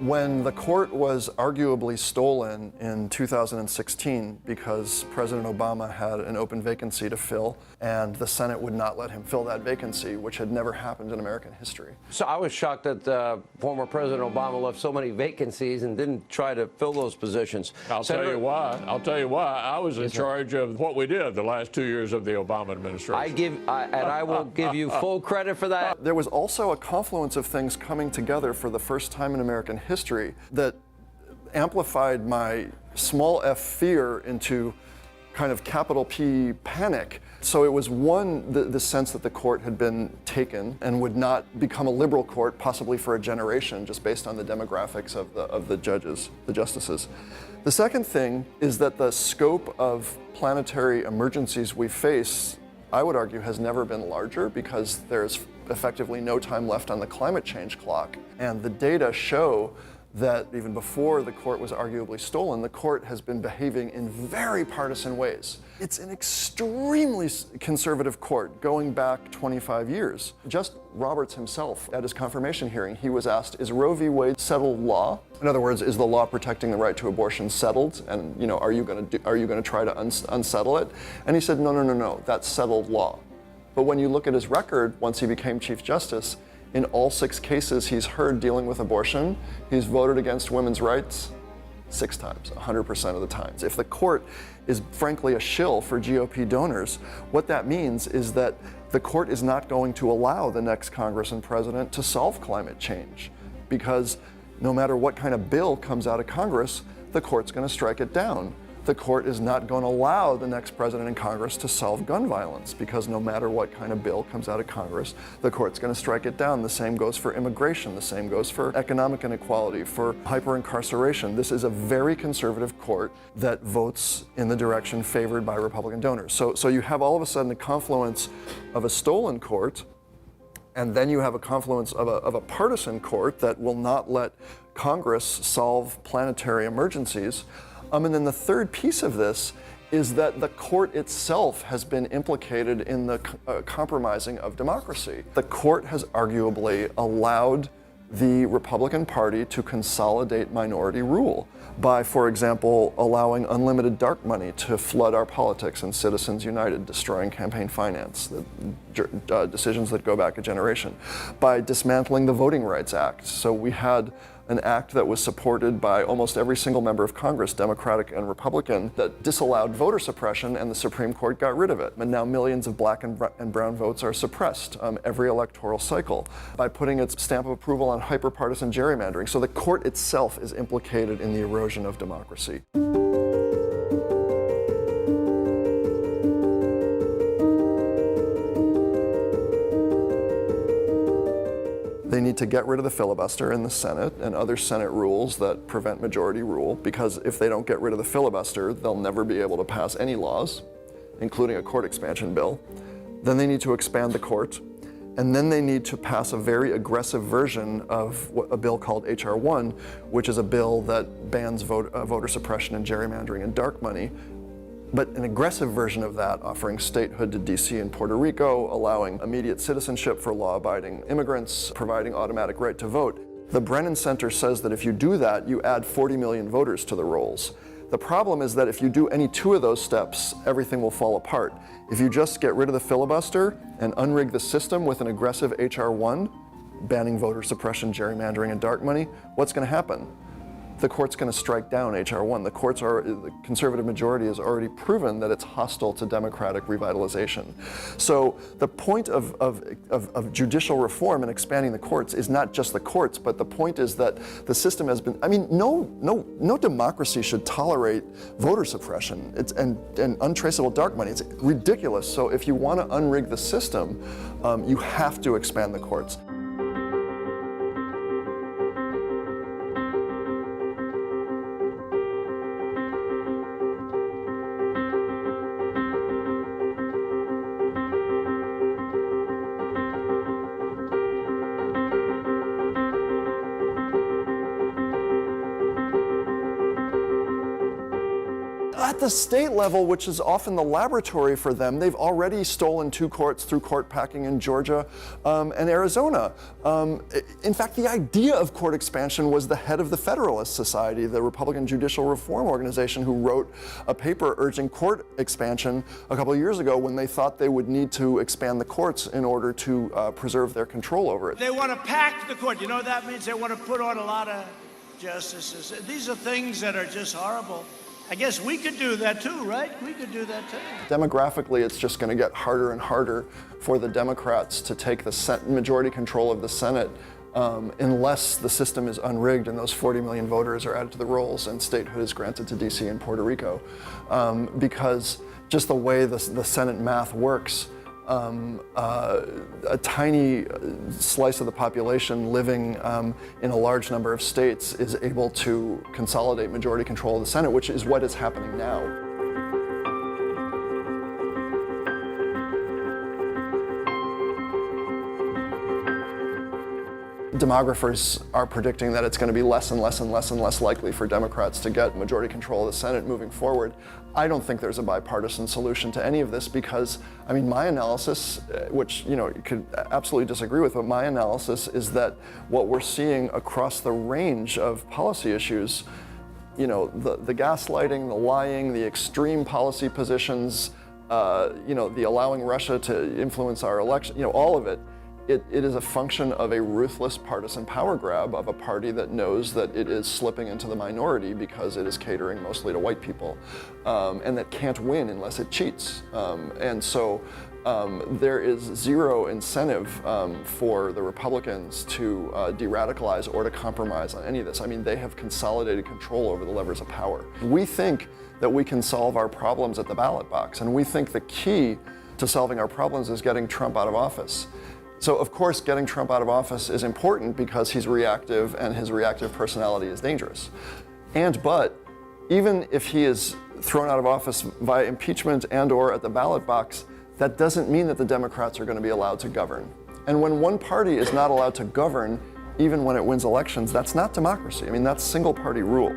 When the court was arguably stolen in 2016 because President Obama had an open vacancy to fill and the Senate would not let him fill that vacancy, which had never happened in American history. So I was shocked that former President Obama left so many vacancies and didn't try to fill those positions. I'll tell you why. I was in charge of what we did the last 2 years of the Obama administration. I will give you full credit for that. There was also a confluence of things coming together for the first time in American history that amplified my small f fear into kind of capital P panic. So it was one, the sense that the court had been taken and would not become a liberal court, possibly for a generation, just based on the demographics of the judges, the justices. The second thing is that the scope of planetary emergencies we face, I would argue, has never been larger because there's effectively no time left on the climate change clock. And the data show that even before the court was arguably stolen, the court has been behaving in very partisan ways. It's an extremely conservative court going back 25 years. Just Roberts himself, at his confirmation hearing, he was asked, is Roe v. Wade settled law? In other words, is the law protecting the right to abortion settled? And are you going to try to unsettle it? And he said, no, that's settled law. But when you look at his record, once he became Chief Justice, in all 6 cases he's heard dealing with abortion, he's voted against women's rights 6 times, 100% of the times. If the court is frankly a shill for GOP donors, what that means is that the court is not going to allow the next Congress and president to solve climate change, because no matter what kind of bill comes out of Congress, the court's going to strike it down. The court is not going to allow the next president and Congress to solve gun violence, because no matter what kind of bill comes out of Congress, the court's going to strike it down. The same goes for immigration. The same goes for economic inequality, for hyper-incarceration. This is a very conservative court that votes in the direction favored by Republican donors. So you have all of a sudden a confluence of a stolen court, and then you have a confluence of a partisan court that will not let Congress solve planetary emergencies. And then the third piece of this is that the court itself has been implicated in the compromising of democracy. The court has arguably allowed the Republican Party to consolidate minority rule by, for example, allowing unlimited dark money to flood our politics and Citizens United, destroying campaign finance, decisions that go back a generation, by dismantling the Voting Rights Act. So we had an act that was supported by almost every single member of Congress, Democratic and Republican, that disallowed voter suppression, and the Supreme Court got rid of it. And now millions of black and brown votes are suppressed every electoral cycle by putting its stamp of approval on hyper-partisan gerrymandering. So the court itself is implicated in the erosion of democracy. They need to get rid of the filibuster in the Senate and other Senate rules that prevent majority rule, because if they don't get rid of the filibuster, they'll never be able to pass any laws, including a court expansion bill. Then they need to expand the court, and then they need to pass a very aggressive version of a bill called H.R. 1, which is a bill that bans voter suppression and gerrymandering and dark money, but an aggressive version of that, offering statehood to D.C. and Puerto Rico, allowing immediate citizenship for law-abiding immigrants, providing automatic right to vote. The Brennan Center says that if you do that, you add 40 million voters to the rolls. The problem is that if you do any 2 of those steps, everything will fall apart. If you just get rid of the filibuster and unrig the system with an aggressive H.R. 1, banning voter suppression, gerrymandering, and dark money, what's going to happen? The court's going to strike down H.R. 1. The conservative majority has already proven that it's hostile to democratic revitalization. So the point of judicial reform and expanding the courts is not just the courts, but the point is that the system has been, no democracy should tolerate voter suppression and untraceable dark money. It's ridiculous. So if you want to unrig the system, you have to expand the courts. at the state level, which is often the laboratory for them, they've already stolen 2 courts through court packing in Georgia and Arizona. In fact, the idea of court expansion was the head of the Federalist Society, the Republican Judicial Reform Organization, who wrote a paper urging court expansion a couple of years ago when they thought they would need to expand the courts in order to preserve their control over it. They want to pack the court. You know what that means? They want to put on a lot of justices. These are things that are just horrible. I guess we could do that too, right? We could do that too. Demographically, it's just going to get harder and harder for the Democrats to take the majority control of the Senate unless the system is unrigged and those 40 million voters are added to the rolls and statehood is granted to DC and Puerto Rico. Because just the way the Senate math works, a tiny slice of the population living in a large number of states is able to consolidate majority control of the Senate, which is what is happening now. Demographers are predicting that it's going to be less and less and less and less likely for Democrats to get majority control of the Senate moving forward. I don't think there's a bipartisan solution to any of this because, I mean, my analysis, which, you could absolutely disagree with, but my analysis is that what we're seeing across the range of policy issues, the gaslighting, the lying, the extreme policy positions, the allowing Russia to influence our election, all of it, it is a function of a ruthless partisan power grab of a party that knows that it is slipping into the minority because it is catering mostly to white people, and that can't win unless it cheats. And so there is zero incentive for the Republicans to de-radicalize or to compromise on any of this. I mean, they have consolidated control over the levers of power. We think that we can solve our problems at the ballot box, and we think the key to solving our problems is getting Trump out of office. So, of course, getting Trump out of office is important because he's reactive and his reactive personality is dangerous. But even if he is thrown out of office via impeachment and/or at the ballot box, that doesn't mean that the Democrats are going to be allowed to govern. And when one party is not allowed to govern, even when it wins elections, that's not democracy. I mean, that's single-party rule.